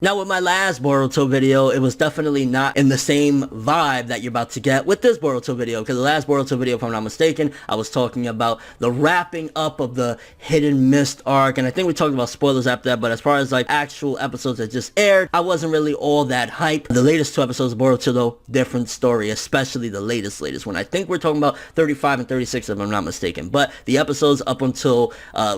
Now with my last Boruto video, it was definitely not in the same vibe that you're about to get with this Boruto video, because the last Boruto video, if I'm not mistaken, I was talking about the wrapping up of the Hidden Mist arc, and I think we talked about spoilers after that, but as far as like actual episodes that just aired, I wasn't really all that hype. The latest two episodes of Boruto though, different story, especially the latest one. I think we're talking about 35 and 36 if I'm not mistaken, but the episodes up until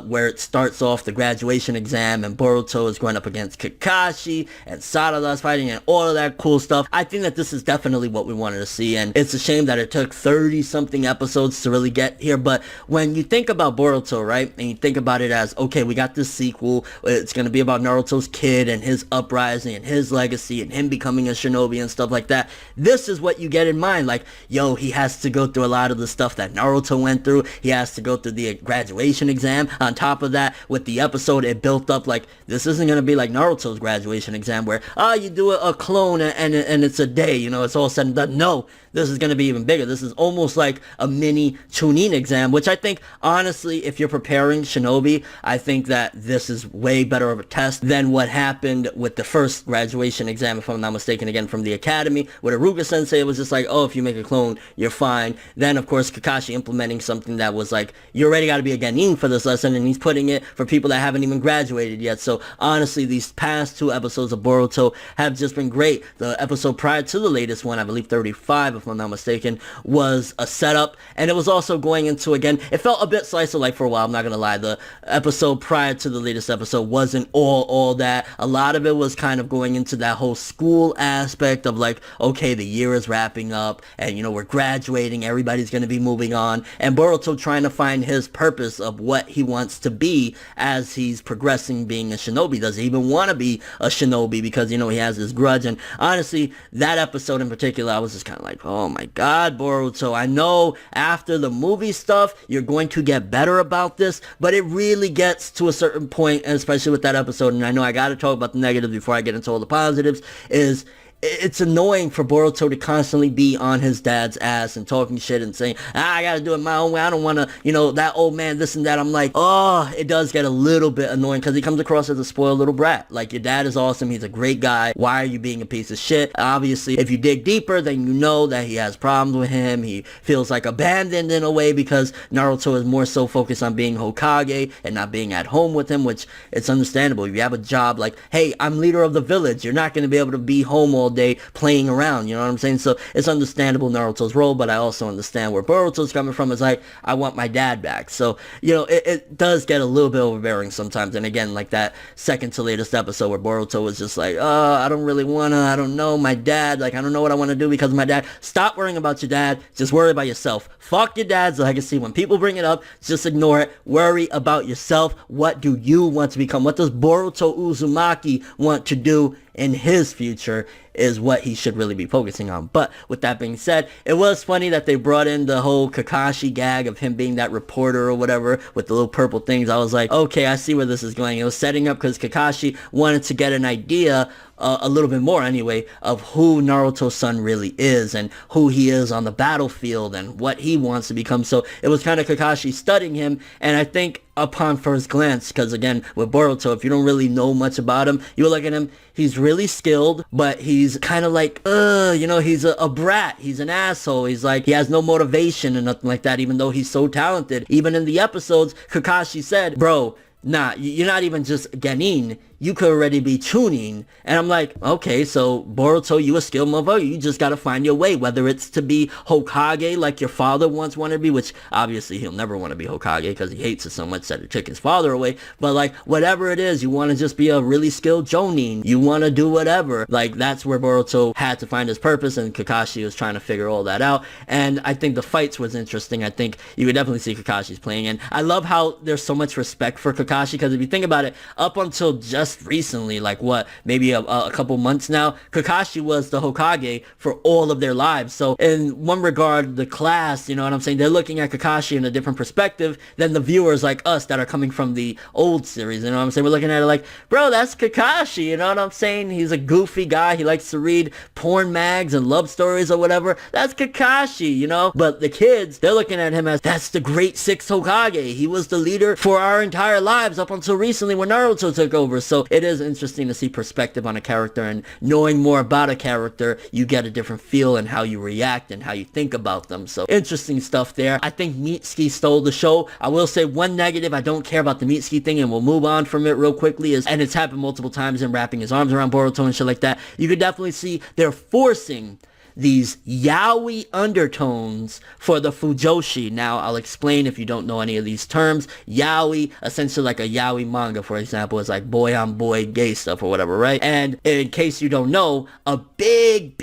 where it starts off the graduation exam and Boruto is going up against Kakashi, and Sarada's fighting and all of that cool stuff. I think that this is definitely what we wanted to see, and it's a shame that it took 30 something episodes to really get here. But when you think about Boruto, right, and you think about it as, okay, we got this sequel, it's going to be about Naruto's kid and his uprising and his legacy and him becoming a shinobi and stuff like that, this is what you get in mind. Like, yo, he has to go through a lot of the stuff that Naruto went through. He has to go through the graduation exam. On top of that, with the episode, it built up like, this isn't going to be like Naruto's graduation exam where you do a clone and it's a day, you know, it's all said and done. No, this is going to be even bigger. This is almost like a mini Chunin exam, which I think, honestly, if you're preparing shinobi, I think that this is way better of a test than what happened with the first graduation exam, if I'm not mistaken, again, from the academy. With Iruka Sensei, it was just like, oh, if you make a clone, you're fine. Then, of course, Kakashi implementing something that was like, you already got to be a Genin for this lesson, and he's putting it for people that haven't even graduated yet. So, honestly, these past two episodes of Boruto have just been great. The episode prior to the latest one, I believe 35, if I'm not mistaken, was a setup, and it was also going into, again, it felt a bit slice of life for a while, I'm not gonna lie. The episode prior to the latest episode wasn't all that. A lot of it was kind of going into that whole school aspect of like, okay, the year is wrapping up, and you know, we're graduating, everybody's gonna be moving on, and Boruto trying to find his purpose of what he wants to be as he's progressing being a shinobi. Does he even want to be a shinobi? Because, you know, he has this grudge. And honestly, that episode in particular, I was just kind of like, oh my god, Boruto, I know after the movie stuff you're going to get better about this, but it really gets to a certain point, and especially with that episode, and I know I gotta talk about the negatives before I get into all the positives, is it's annoying for Boruto to constantly be on his dad's ass and talking shit and saying, I gotta do it my own way, I don't wanna, you know, that old man, this and that. I'm like, oh, it does get a little bit annoying because he comes across as a spoiled little brat. Like, your dad is awesome, he's a great guy, why are you being a piece of shit? Obviously, if you dig deeper, then you know that he has problems with him. He feels like abandoned in a way because Naruto is more so focused on being Hokage and not being at home with him, which it's understandable. If you have a job like, hey, I'm leader of the village, you're not gonna be able to be home all day playing around, you know what I'm saying? So it's understandable Naruto's role, but I also understand where Boruto's coming from. Is like, I want my dad back. So, you know, it does get a little bit overbearing sometimes. And again, like that second to latest episode where Boruto was just like, oh, I don't really wanna, I don't know, my dad, like, I don't know what I want to do because of my dad. Stop worrying about your dad, just worry about yourself. Fuck your dad's legacy. When people bring it up, just ignore it. Worry about yourself. What do you want to become? What does Boruto Uzumaki want to do in his future is what he should really be focusing on. But with that being said, it was funny that they brought in the whole Kakashi gag of him being that reporter or whatever with the little purple things. I was like, okay, I see where this is going. It was setting up because Kakashi wanted to get an idea, a little bit more anyway, of who Naruto's son really is and who he is on the battlefield and what he wants to become. So it was kind of Kakashi studying him, and I think upon first glance, because again, with Boruto, if you don't really know much about him, you look at him, he's really skilled, but he's kind of like, you know, he's a brat, he's an asshole, he's like, he has no motivation and nothing like that, even though he's so talented. Even in the episodes, Kakashi said, bro, nah, you're not even just Genin, you could already be Chunin. And I'm like, okay, so Boruto, you a skilled motherfucker, you just gotta find your way, whether it's to be Hokage like your father once wanted to be, which obviously he'll never want to be Hokage because he hates it so much that it took his father away, but like, whatever it is, you want to just be a really skilled Jonin, you want to do whatever, like, that's where Boruto had to find his purpose, and Kakashi was trying to figure all that out. And I think the fights was interesting. I think you could definitely see Kakashi's playing, and I love how there's so much respect for Kakashi, because if you think about it, up until just recently, like what, maybe a couple months now, Kakashi was the Hokage for all of their lives. So in one regard, the class, you know what I'm saying, they're looking at Kakashi in a different perspective than the viewers like us that are coming from the old series, you know what I'm saying? We're looking at it like, bro, that's Kakashi, you know what I'm saying? He's a goofy guy, he likes to read porn mags and love stories or whatever. That's Kakashi, you know? But the kids, they're looking at him as, that's the great sixth Hokage. He was the leader for our entire lives up until recently when Naruto took over. So So it is interesting to see perspective on a character, and knowing more about a character, you get a different feel in how you react and how you think about them. So interesting stuff there. I think Mitsuki stole the show. I will say one negative, I don't care about the Mitsuki thing, and we'll move on from it real quickly, is, and it's happened multiple times, in wrapping his arms around Boruto and shit like that, you could definitely see they're forcing these yaoi undertones for the fujoshi. Now, I'll explain if you don't know any of these terms. Yaoi, essentially like a yaoi manga, for example, is like boy on boy gay stuff or whatever, right? And in case you don't know, a big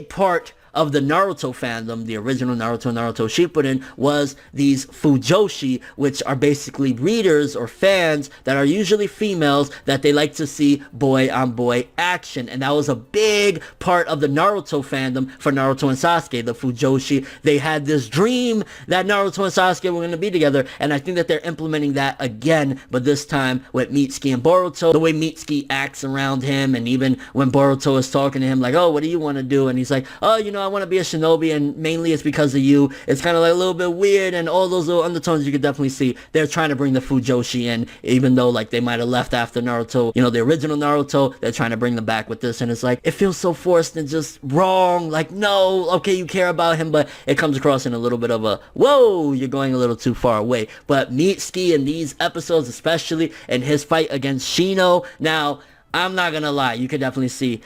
part of the Naruto fandom, the original Naruto Shippuden, was these fujoshi, which are basically readers or fans that are usually females that they like to see boy on boy action. And that was a big part of the Naruto fandom for Naruto and Sasuke, the fujoshi. They had this dream that Naruto and Sasuke were going to be together, and I think that they're implementing that again, but this time with Mitsuki and Boruto. The way Mitsuki acts around him, and even when Boruto is talking to him like, oh, what do you want to do? And he's like, oh, you know, I want to be a shinobi, and mainly it's because of you. It's kind of like a little bit weird, and all those little undertones you could definitely see. They're trying to bring the fujoshi in, even though like they might have left after Naruto, you know, the original Naruto, they're trying to bring them back with this, and it's like, it feels so forced and just wrong. Like, no, okay, you care about him, but it comes across in a little bit of a, whoa, you're going a little too far away. But Mitsuki in these episodes, especially in his fight against Shino, now, I'm not gonna lie, you could definitely see,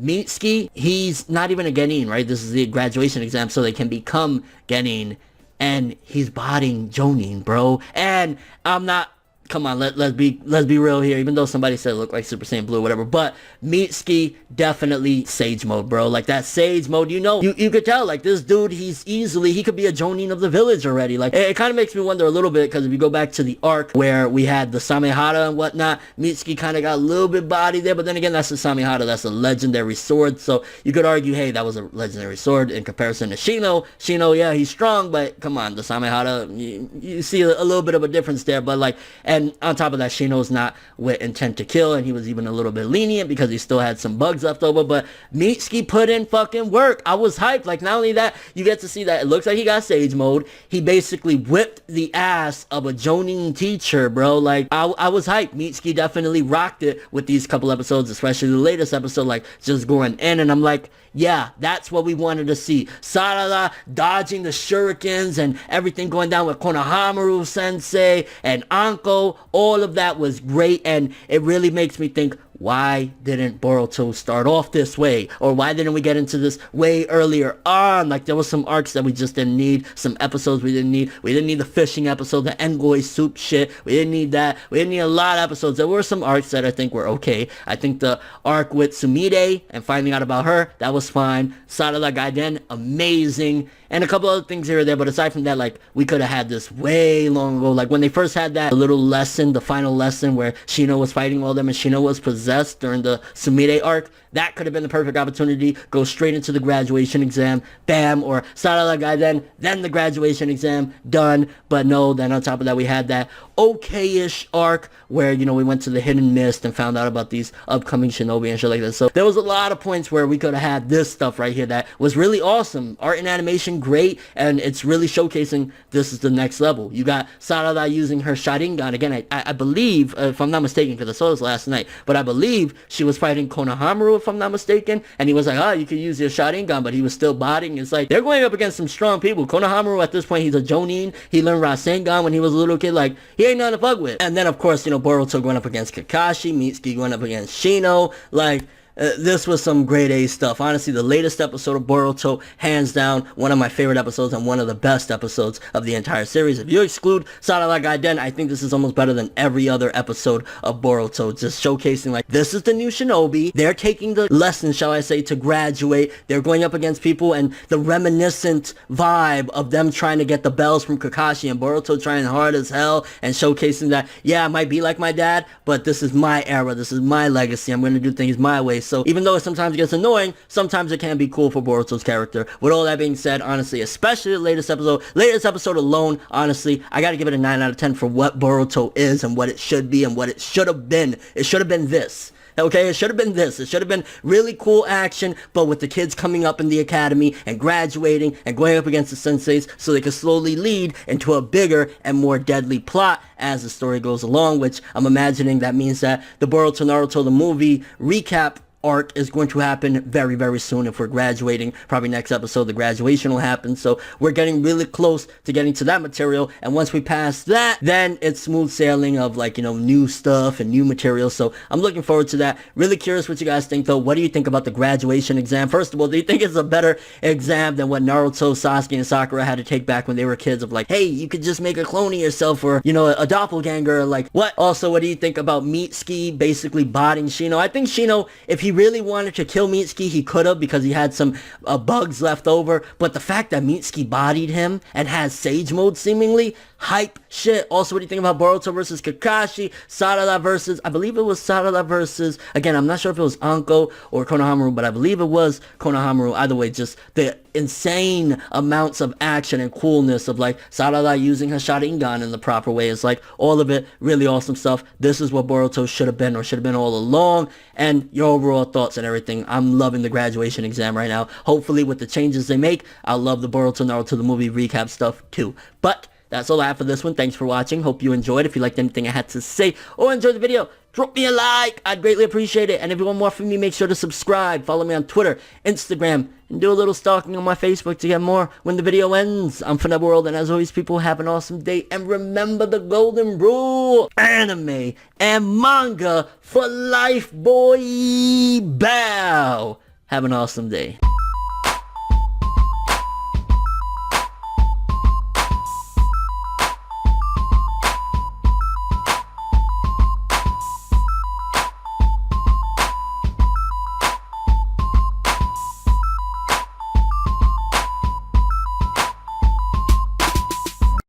Mitsuki, he's not even a genin, right? This is the graduation exam, so they can become genin, and he's bodying jonin, bro. And I'm not, come on, let's be real here, even though somebody said it looked like Super Saiyan Blue or whatever, but Mitsuki definitely Sage mode, bro. Like that Sage mode, you know, you could tell, like this dude, he could be a jonin of the village already. Like it kind of makes me wonder a little bit, because if you go back to the arc where we had the Samehara and whatnot, Mitsuki kind of got a little bit body there, but then again, that's the Samehara, that's a legendary sword, so you could argue, hey, that was a legendary sword in comparison to Shino. Shino, yeah, he's strong, but come on, the Samehara, you see a little bit of a difference there. But like, and on top of that, Shino's not with intent to kill, and he was even a little bit lenient because he still had some bugs left over. But Mitsuki put in fucking work. I was hyped. Like, not only that, you get to see that it looks like he got Sage mode. He basically whipped the ass of a jonin teacher, bro. Like, I was hyped. Mitsuki definitely rocked it with these couple episodes, especially the latest episode, like, just going in. And I'm like, yeah, that's what we wanted to see. Sarada dodging the shurikens and everything going down with Konohamaru sensei and Anko. All of that was great, and it really makes me think, why didn't Boruto start off this way? Or why didn't we get into this way earlier on? Like, there was some arcs that we just didn't need, some episodes we didn't need. We didn't need the fishing episode, the Engoi soup shit. We didn't need that. We didn't need a lot of episodes. There were some arcs that I think were okay. I think the arc with Sumire and finding out about her, that was fine. Sarada Gaiden, amazing. And a couple other things here or there, but aside from that, like, we could have had this way long ago. Like, when they first had that little lesson, the final lesson where Shino was fighting all them and Shino was possessed during the Sumire arc, that could have been the perfect opportunity. Go straight into the graduation exam, bam, or Sarada Gaiden, then the graduation exam, done. But no, then on top of that, we had that okay-ish arc where, you know, we went to the Hidden Mist and found out about these upcoming shinobi and shit like that. So there was a lot of points where we could have had this stuff right here that was really awesome. Art and animation, great, and it's really showcasing this is the next level. You got Sarada using her Sharingan. Again, I believe, if I'm not mistaken, because I saw this last night, but I believe she was fighting Konohamaru, if I'm not mistaken, and he was like, oh, you can use your Sharingan, but he was still bodying. It's like, they're going up against some strong people. Konohamaru, at this point, he's a jonin. He learned Rasengan when he was a little kid. Like, he ain't nothing to fuck with. And then, of course, you know, Boruto going up against Kakashi, Mitsuki going up against Shino. Like, this was some grade A stuff. Honestly, the latest episode of Boruto, hands down, one of my favorite episodes and one of the best episodes of the entire series. If you exclude Sarada Gaiden, I think this is almost better than every other episode of Boruto. Just showcasing, like, this is the new shinobi. They're taking the lesson, shall I say, to graduate. They're going up against people, and the reminiscent vibe of them trying to get the bells from Kakashi and Boruto trying hard as hell and showcasing that, yeah, I might be like my dad, but this is my era. This is my legacy. I'm going to do things my way. So even though it sometimes gets annoying, sometimes it can be cool for Boruto's character. With all that being said, honestly, especially the latest episode alone, honestly, I gotta give it a 9 out of 10 for what Boruto is and what it should be and what it should have been. It should have been this. Okay, it should have been this. It should have been really cool action, but with the kids coming up in the academy and graduating and going up against the senseis so they could slowly lead into a bigger and more deadly plot as the story goes along, which I'm imagining that means that the Boruto Naruto the movie recap arc is going to happen very, very soon. If we're graduating, probably next episode the graduation will happen, so we're getting really close to getting to that material, and once we pass that, then it's smooth sailing of, like, you know, new stuff and new material. So I'm looking forward to that. Really curious what you guys think, though. What do you think about the graduation exam? First of all, do you think it's a better exam than what Naruto, Sasuke, and Sakura had to take back when they were kids, of like, hey, you could just make a clone of yourself, or, you know, a doppelganger? Like, what? Also, what do you think about Mitsuki basically botting Shino? I think Shino, if he really wanted to kill Mitsuki, he could have, because he had some bugs left over, but the fact that Mitsuki bodied him and has Sage Mode seemingly, hype shit. Also, what do you think about Boruto versus Kakashi, Sarada versus, I believe it was Sarada versus, again, I'm not sure if it was Anko or Konohamaru, but I believe it was Konohamaru. Either way, just the insane amounts of action and coolness of, like, Sarada using her Sharingan in the proper way. It's like, all of it, really awesome stuff. This is what Boruto should have been, or should have been all along. And your overall thoughts and everything. I'm loving the graduation exam right now. Hopefully, with the changes they make, I'll love the Boruto Naruto the movie recap stuff too. But that's all I have for this one. Thanks for watching. Hope you enjoyed. If you liked anything I had to say or enjoyed the video, drop me a like. I'd greatly appreciate it. And if you want more from me, make sure to subscribe. Follow me on Twitter, Instagram, and do a little stalking on my Facebook to get more when the video ends. I'm ForneverWorld, and as always, people, have an awesome day. And remember the golden rule: anime and manga for life, boy. Bow. Have an awesome day.